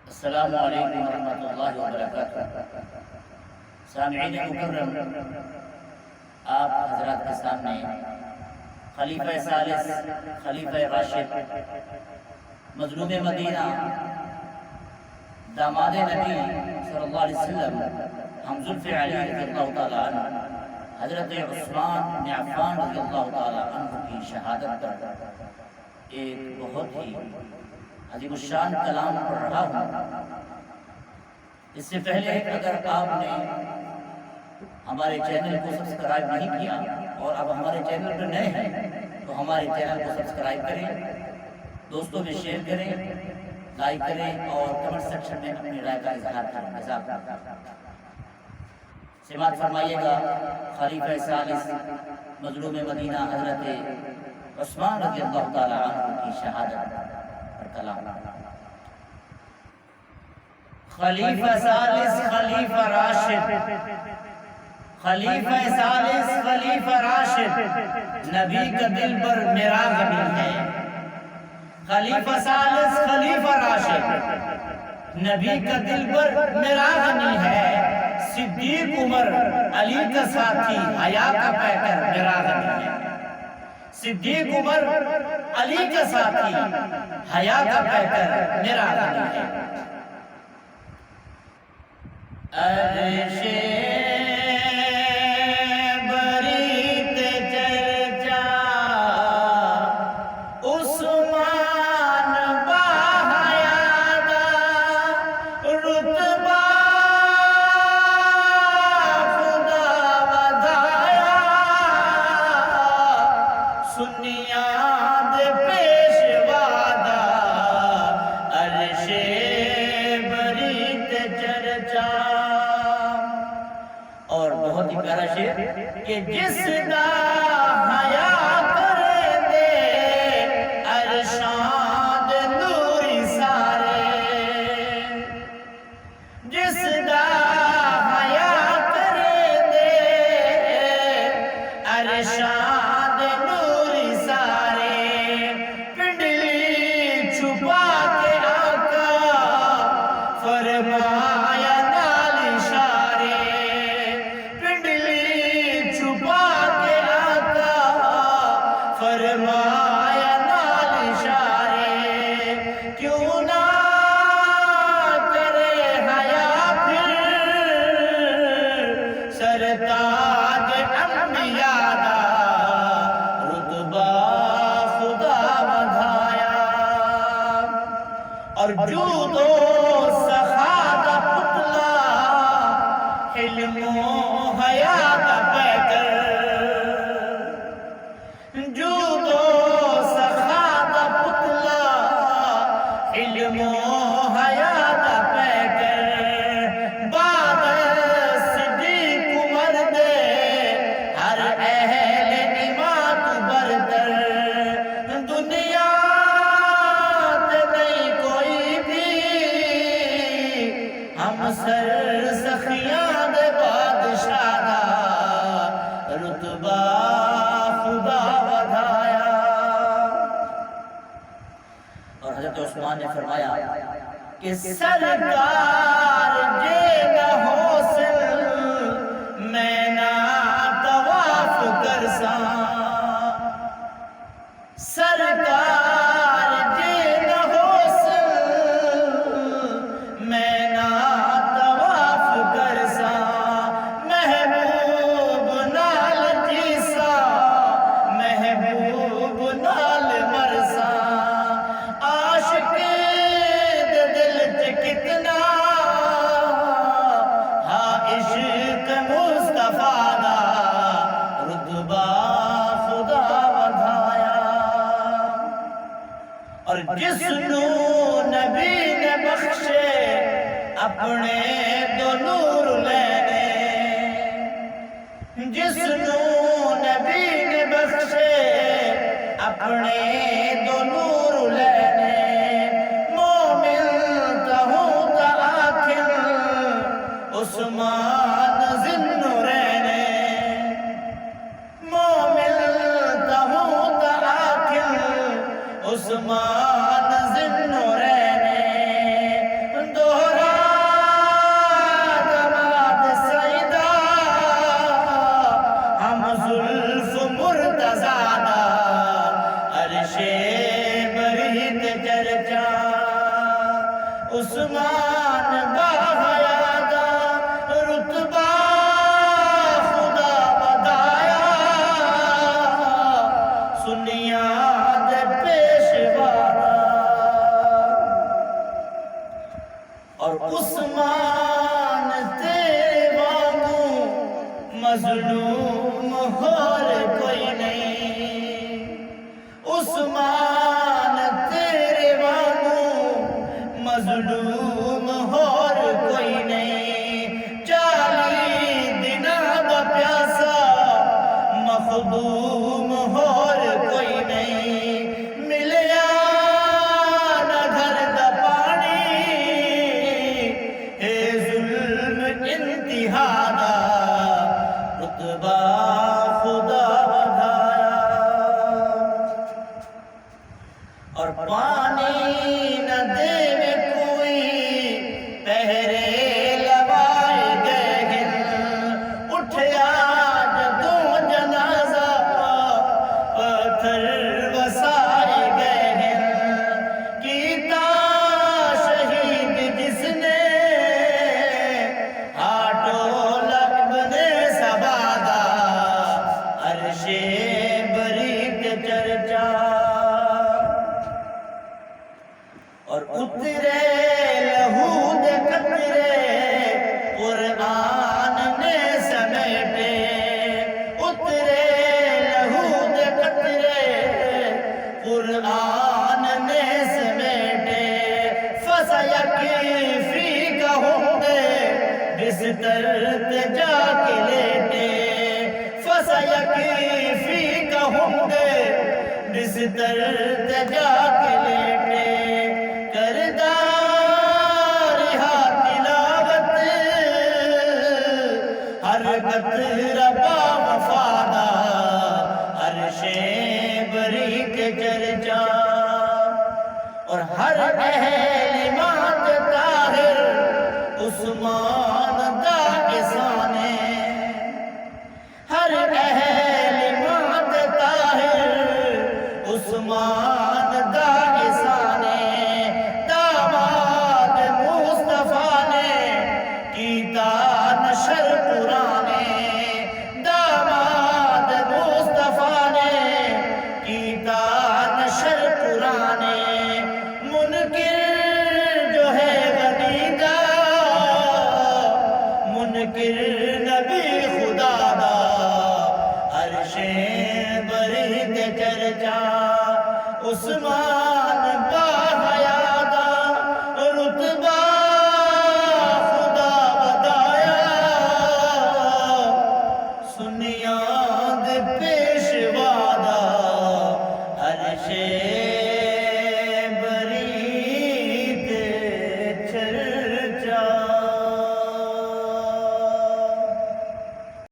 السلام علیکم ورحمۃ اللہ وبرکاتہ۔ سامعین مکرم، آپ حضرات کے سامنے خلیفہ ثالث، خلیفہ راشد، مظلوم مدینہ، داماد نبی صلی اللہ علیہ وسلم، ہم ذوالفقار علی رضی اللہ تعالیٰ عنہ، حضرت عثمان بن عفان رضی اللہ تعالیٰ عنہ کی شہادت پر ایک بہت ہی عظیم الشان کلام پڑھ رہا ہوں۔ اس سے پہلے اگر آپ نے ہمارے چینل کو سبسکرائب نہیں کیا اور اب ہمارے چینل پر نئے ہیں تو ہمارے چینل کو سبسکرائب کریں، دوستوں میں شیئر کریں، لائک کریں اور کمنٹ سیکشن میں اپنی رائے کا اظہار کریں۔ سماعت فرمائیے گا خلیفہ ثالث، مظلوم مدینہ حضرت عثمان رضی اللہ تعالیٰ عنہ کی شہادت پر کلام۔ خلیفہ ثالث، خلیفہ راشد، خلیفہ ثالث، خلیفہ راشد، نبی کا دل پر میرا غمی ہے۔ خلیفہ ثالث، خلیفہ راشد، نبی کا دل پر میرا غمی ہے۔ صدیق عمر علی کا ساتھی، حیا کا پیکر میرا غمی ہے۔ صدیق عمر علی کا ساتھی، حیا کا پیکر میرا غمی ہے۔ عرش بریت چرچا عثمان باحیادہ، رتبہ خدا ودایا، سنیاد پیشوادہ، عرش بریت چرچا۔ اور بہت ہی پیارا شعر کہ جس دا حیا کرے دے ارشاد نوری سارے، جس دا حیا کرے دے ارشاد نوری سارے، پنڈلی چھپا کے آقا فرمایا نال اشارے، پنڈلی چھپا کے آقا فرمایا نال اشارے، کیوں نہ کرے حیا پھر سرتاج انبیاء دا، رتبہ خدا ودایا۔ اور جود و سخا دا پتلا، علم و حیا دا پیکر، جود و سخا دا پتلا، علم و حیا دا پیکر، بعد صدیق عمر دے ہر اہل ایمان برتر، دنیا تے نہیں کوئی بھی ہم سر سخیاں دے بادشاہ دا، رتبہ خدا ودایا۔ اور حضرت عثمان نے فرمایا کہ سرکار جے نہ حوصل میں نہ طواف کرساں، سرکار جے نہ حوصل میں نہ طواف کرساں، محبوب نال جیسا محبوب نال مرساں، عاشق دے دل چ کتنا ہاں عشق مصطفیٰ دا، رتبہ خدا ودایا۔ اور جس نو نبی نے بخشے اپنے دو نور لینے، جس نو نبی نے بخشے اپنے دو نور لینے، مومن تہوں تا آخر عثمان ذی-النورین، مومن تہوں تا آخر عثمان ذی-النورین، دو عثمان باحیادا رتبہ خدا بدایا سنیا دے پیشوارا اور عثمان تیرے وانگوں مظلوم اور کوئی نہیں عثمان تیرے وانگوں مظلوم اور کوئی نہیں 40 دنوں دا پیاسا مخدوم اور کوئی نہیں ملیا نہ گھر دا پانی اے ظلم انتہا دا رتبہ خدا بدایا اور پانی نہ دے کوئی پہرے لوائے گئے اٹھیا جدوں جنازہ پتھر وسائے گئے کیتا شہید جس نے ہاٹو لبنے سبادا عرش بری کے چرچا اور اترے لہو دے قطرے قرآن نے سمیٹے اترے لہو دے قطرے قرآن نے سمیٹے فَسَيَكْفِيكَهُمْ دے بستر تے جا کے لیٹے فَسَيَكْفِيكَهُمْ دے بستر تے جا کے لیٹے کردار ہا تلاوت ہر قطرہ با وفادہ عرش بری کے چرچا اور ہر اہل مات طاہر عثمان دا احسان ہر اہل مات طاہر عثمان دا احسان داماد مصطفیٰ نے کیتا نشر پرانے داماد مصطفیٰ نے کیتا نشر پرانے منکر جو ہے غنی دا منکر نبی خدا دا عرش بری کے چرچا عثمان